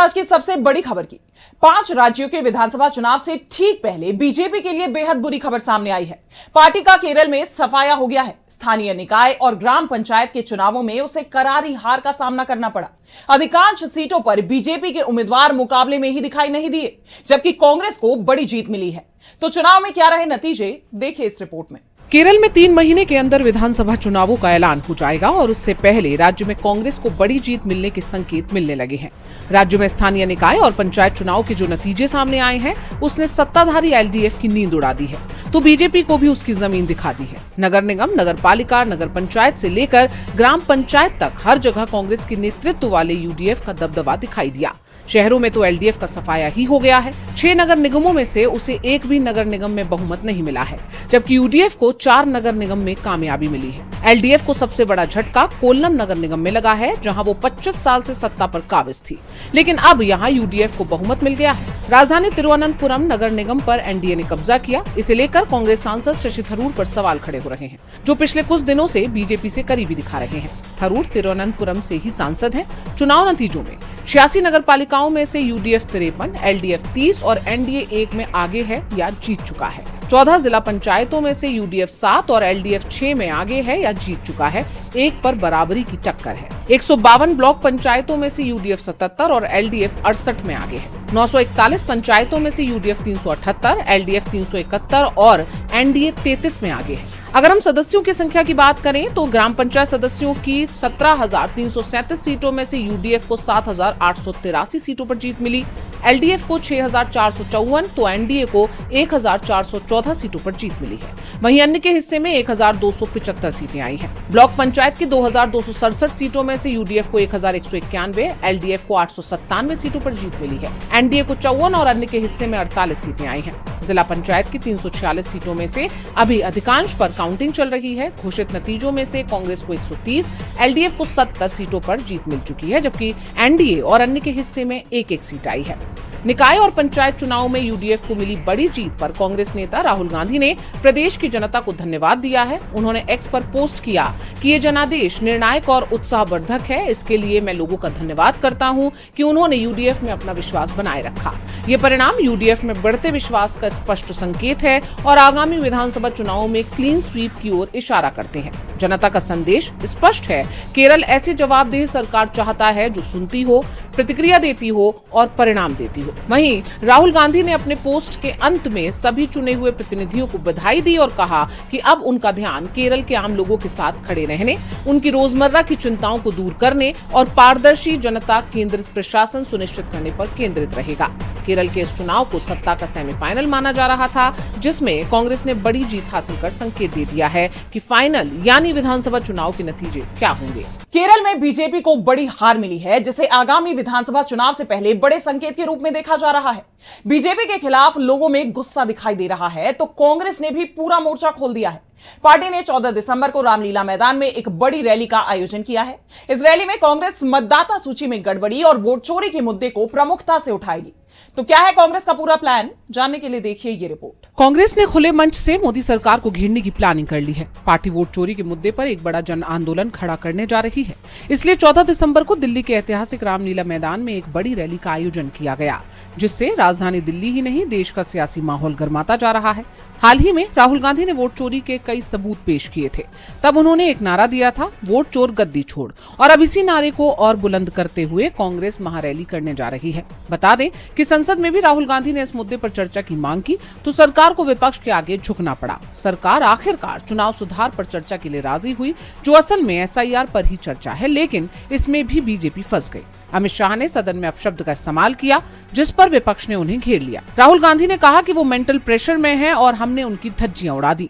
आज की सबसे बड़ी खबर की 5 राज्यों के विधानसभा चुनाव से ठीक पहले बीजेपी के लिए बेहद बुरी खबर सामने आई है। पार्टी का केरल में सफाया हो गया है। स्थानीय निकाय और ग्राम पंचायत के चुनावों में उसे करारी हार का सामना करना पड़ा। अधिकांश सीटों पर बीजेपी के उम्मीदवार मुकाबले में ही दिखाई नहीं दिए, जबकि कांग्रेस को बड़ी जीत मिली है। तो चुनाव में क्या रहे नतीजे, देखिए इस रिपोर्ट में। केरल में 3 महीने के अंदर विधानसभा चुनावों का ऐलान हो जाएगा और उससे पहले राज्य में कांग्रेस को बड़ी जीत मिलने के संकेत मिलने लगे हैं। राज्य में स्थानीय निकाय और पंचायत चुनाव के जो नतीजे सामने आए हैं, उसने सत्ताधारी एलडीएफ की नींद उड़ा दी है, तो बीजेपी को भी उसकी जमीन दिखा दी है। नगर निगम, नगर पालिका, नगर पंचायत से लेकर ग्राम पंचायत तक हर जगह कांग्रेस के नेतृत्व वाले यूडीएफ का दबदबा दिखाई दिया। शहरों में तो एलडीएफ का सफाया ही हो गया है। 6 नगर निगमों में से उसे एक भी नगर निगम में बहुमत नहीं मिला है, जबकि यूडीएफ को 4 नगर निगम में कामयाबी मिली है। एलडीएफ को सबसे बड़ा झटका कोल्लम नगर निगम में लगा है, जहां वो 25 साल से सत्ता पर काबिज थी, लेकिन अब यहां यूडीएफ को बहुमत मिल गया है। राजधानी तिरुवनंतपुरम नगर निगम पर एनडीए ने कब्जा किया। इसे लेकर कांग्रेस सांसद शशि थरूर पर सवाल खड़े हो रहे हैं, जो पिछले कुछ दिनों से बीजेपी से करीबी दिखा रहे हैं। थरूर तिरुवनंतपुरम से ही सांसद हैं। चुनाव नतीजों में 86 नगर पालिकाओं में से यूडीएफ 53, एलडीएफ 30 और एनडीए 1 में आगे है या जीत चुका है। 14 जिला पंचायतों में से यूडीएफ 7 और एलडीएफ 6 में आगे है या जीत चुका है। 1 पर बराबरी की टक्कर है। 152 ब्लॉक पंचायतों में से यूडीएफ 77 और एलडीएफ 68 में आगे है। 941 पंचायतों में से यूडीएफ 378, एलडीएफ 371 और एनडीए 33 में आगे है। अगर हम सदस्यों की संख्या की बात करें तो ग्राम पंचायत सदस्यों की 17,337 सीटों में से यूडीएफ को 7,883 सीटों पर जीत मिली। एलडीएफ को 6,454 तो एनडीए को 1,414 सीटों पर जीत मिली है। वहीं अन्य के हिस्से में 1,275 सीटें आई हैं। ब्लॉक पंचायत की 2,267 सीटों में से यूडीएफ को 1,191, एलडीएफ को 897 सीटों पर जीत मिली है। एनडीए को 54 और अन्य के हिस्से में 48 सीटें आई हैं। जिला पंचायत की 346 सीटों में से अभी अधिकांश पर काउंटिंग चल रही है। घोषित नतीजों में से कांग्रेस को 130, एलडीएफ को 70 सीटों पर जीत मिल चुकी है, जबकि एनडीए और अन्य के हिस्से में एक सीट आई है। निकाय और पंचायत चुनाव में यूडीएफ को मिली बड़ी जीत पर कांग्रेस नेता राहुल गांधी ने प्रदेश की जनता को धन्यवाद दिया है। उन्होंने एक्स पर पोस्ट किया कि ये जनादेश निर्णायक और उत्साहवर्धक है। इसके लिए मैं लोगों का धन्यवाद करता हूं कि उन्होंने यूडीएफ में अपना विश्वास बनाए रखा। ये परिणाम यूडीएफ में बढ़ते विश्वास का स्पष्ट संकेत है और आगामी विधानसभा चुनावों में क्लीन स्वीप की ओर इशारा करते हैं। जनता का संदेश स्पष्ट है। केरल ऐसी जवाबदेह सरकार चाहता है जो सुनती हो, प्रतिक्रिया देती हो और परिणाम देती हो। वहीं राहुल गांधी ने अपने पोस्ट के अंत में सभी चुने हुए प्रतिनिधियों को बधाई दी और कहा कि अब उनका ध्यान केरल के आम लोगों के साथ खड़े रहने, उनकी रोजमर्रा की चिंताओं को दूर करने और पारदर्शी जनता केंद्रित प्रशासन सुनिश्चित करने पर केंद्रित रहेगा। केरल के इस चुनाव को सत्ता का सेमीफाइनल माना जा रहा था, जिसमें कांग्रेस ने बड़ी जीत हासिल कर संकेत दे दिया है कि फाइनल यानी विधानसभा चुनाव के नतीजे क्या होंगे। केरल में बीजेपी को बड़ी हार मिली है, जिसे आगामी विधानसभा चुनाव से पहले बड़े संकेत के रूप में देखा जा रहा है। बीजेपी के खिलाफ लोगों में गुस्सा दिखाई दे रहा है, तो कांग्रेस ने भी पूरा मोर्चा खोल दिया है। पार्टी ने 14 दिसंबर को रामलीला मैदान में एक बड़ी रैली का आयोजन किया है। इस रैली में कांग्रेस मतदाता सूची में गड़बड़ी और वोट चोरी के मुद्दे को प्रमुखता से उठाएगी। तो क्या है कांग्रेस का पूरा प्लान, जानने के लिए देखिए ये रिपोर्ट। कांग्रेस ने खुले मंच से मोदी सरकार को घेरने की प्लानिंग कर ली है। पार्टी वोट चोरी के मुद्दे पर एक बड़ा जन आंदोलन खड़ा करने जा रही है। इसलिए 14 दिसंबर को दिल्ली के ऐतिहासिक रामलीला मैदान में एक बड़ी रैली का आयोजन किया गया, जिससे राजधानी दिल्ली ही नहीं देश का सियासी माहौल गर्माता जा रहा है। हाल ही में राहुल गांधी ने वोट चोरी के कई सबूत पेश किए थे। तब उन्होंने एक नारा दिया था, वोट चोर गद्दी छोड़, और अब इसी नारे को और बुलंद करते हुए कांग्रेस महारैली करने जा रही है। बता दें कि संसद में भी राहुल गांधी ने इस मुद्दे पर चर्चा की मांग की, तो सरकार को विपक्ष के आगे झुकना पड़ा। सरकार आखिरकार चुनाव सुधार पर चर्चा के लिए राजी हुई, जो असल में एसआईआर पर ही चर्चा है, लेकिन इसमें भी बीजेपी फंस गई। अमित शाह ने सदन में अपशब्द का इस्तेमाल किया, जिस पर विपक्ष ने उन्हें घेर लिया। राहुल गांधी ने कहा कि वो मेंटल प्रेशर में हैं और हमने उनकी धज्जियां उड़ा दी।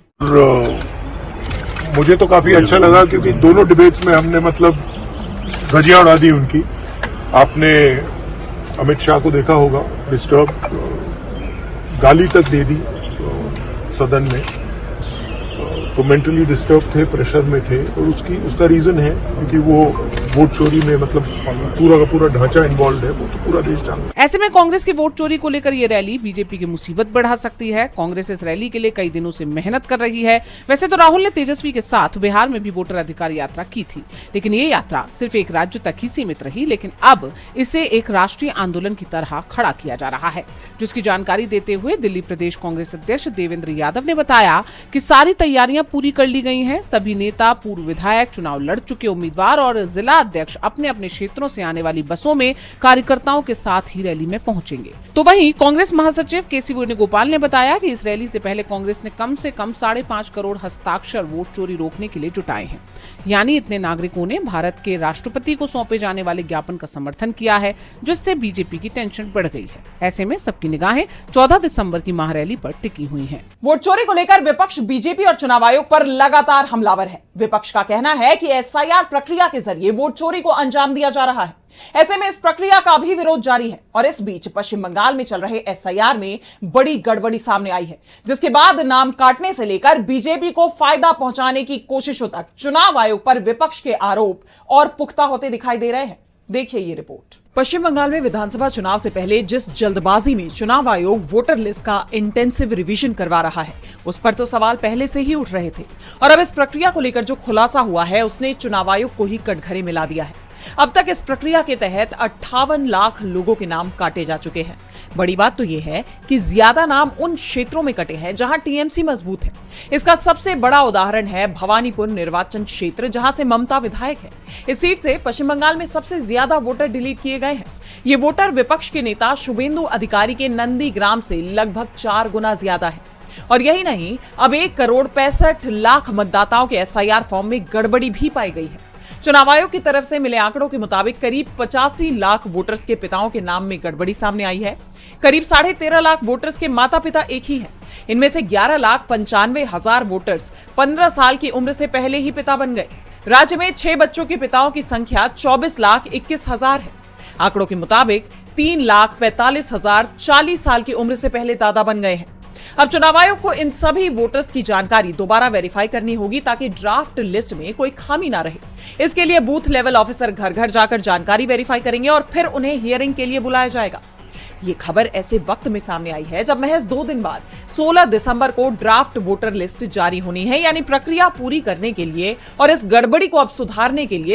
मुझे तो काफी अच्छा लगा, क्योंकि दोनों डिबेट्स में हमने मतलब धज्जियां उड़ा दी उनकी। आपने अमित शाह को देखा होगा, डिस्टर्ब, गाली तक दे दी सदन में। तो मेंटली डिस्टर्ब थे, प्रेशर में थे, और उसका रीजन है क्योंकि वो वोट चोरी में मतलब पूरा का पूरा ढांचा इन्वॉल्व है, वो तो पूरा देश जानता है। ऐसे में कांग्रेस की वोट चोरी को लेकर ये रैली बीजेपी की मुसीबत बढ़ा सकती है। कांग्रेस इस रैली के लिए कई दिनों से मेहनत कर रही है। वैसे तो राहुल ने तेजस्वी के साथ बिहार में भी वोटर अधिकार यात्रा की थी, लेकिन ये यात्रा सिर्फ एक राज्य तक ही सीमित रही। लेकिन अब इसे एक राष्ट्रीय आंदोलन की तरह खड़ा किया जा रहा है, जिसकी जानकारी देते हुए दिल्ली प्रदेश कांग्रेस अध्यक्ष देवेंद्र यादव ने बताया कि सारी तैयारियां पूरी कर ली गई हैं। सभी नेता, पूर्व विधायक, चुनाव लड़ चुके उम्मीदवार और जिला अध्यक्ष अपने अपने क्षेत्रों से आने वाली बसों में कार्यकर्ताओं के साथ ही रैली में पहुंचेंगे। तो वहीं कांग्रेस महासचिव केसी वेणुगोपाल ने बताया कि इस रैली से पहले कांग्रेस ने कम से कम 5.5 करोड़ हस्ताक्षर वोट चोरी रोकने के लिए जुटाए हैं। यानी इतने नागरिकों ने भारत के राष्ट्रपति को सौंपे जाने वाले ज्ञापन का समर्थन किया है, जिससे बीजेपी की टेंशन बढ़ गई है। ऐसे में सबकी निगाहें 14 दिसंबर की महारैली पर टिकी हुई हैं। वोट चोरी को लेकर विपक्ष बीजेपी और चुनाव आयोग पर लगातार हमलावर है। विपक्ष का कहना है कि एसआईआर प्रक्रिया के जरिए वोट चोरी को अंजाम दिया जा रहा है। ऐसे में इस प्रक्रिया का भी विरोध जारी है और इस बीच पश्चिम बंगाल में चल रहे एसआईआर में बड़ी गड़बड़ी सामने आई है, जिसके बाद नाम काटने से लेकर बीजेपी को फायदा पहुंचाने की कोशिशों तक चुनाव आयोग पर विपक्ष के आरोप और पुख्ता होते दिखाई दे रहे हैं। देखिए ये रिपोर्ट। पश्चिम बंगाल में विधानसभा चुनाव से पहले जिस जल्दबाजी में चुनाव आयोग वोटर लिस्ट का इंटेंसिव रिवीजन करवा रहा है, उस पर तो सवाल पहले से ही उठ रहे थे और अब इस प्रक्रिया को लेकर जो खुलासा हुआ है उसने चुनाव आयोग को ही कटघरे मिला दिया है। अब तक इस प्रक्रिया के तहत 58 लाख लोगों के नाम काटे जा चुके हैं। बड़ी बात तो यह है कि ज्यादा नाम उन क्षेत्रों में कटे हैं जहां टीएमसी मजबूत है। इसका सबसे बड़ा उदाहरण है भवानीपुर निर्वाचन क्षेत्र, जहां से ममता विधायक है। इस सीट से पश्चिम बंगाल में सबसे ज्यादा वोटर डिलीट किए गए हैं। ये वोटर विपक्ष के नेता शुभेंदु अधिकारी के नंदीग्राम से लगभग 4 गुना ज्यादा है। और यही नहीं, अब 1,65,00,000 मतदाताओं के एसआईआर फॉर्म में गड़बड़ी भी पाई गई है। चुनाव आयोग की तरफ से मिले आंकड़ों के मुताबिक करीब 85 लाख वोटर्स के पिताओं के नाम में गड़बड़ी सामने आई है। करीब 13.5 लाख वोटर्स के माता पिता एक ही हैं। इनमें से 11,95,000 वोटर्स 15 साल की उम्र से पहले ही पिता बन गए। राज्य में 6 बच्चों के पिताओं की संख्या 24,21,000 है। आंकड़ों के मुताबिक 3,45,000 40 साल की उम्र से पहले दादा बन गए हैं। अब चुनाव आयोग को इन सभी वोटर्स की जानकारी दोबारा वेरीफाई करनी होगी ताकि ड्राफ्ट लिस्ट में कोई खामी ना रहे। इसके लिए बूथ लेवल ऑफिसर घर घर जाकर जानकारी वेरीफाई करेंगे और फिर उन्हें हियरिंग के लिए बुलाया जाएगा। ये खबर ऐसे वक्त में सामने आई है जब महज 2 दिन बाद 16 दिसंबर को ड्राफ्ट वोटर लिस्ट जारी होनी है। यानी प्रक्रिया पूरी करने के लिए और इस गड़बड़ी को अब सुधारने के लिए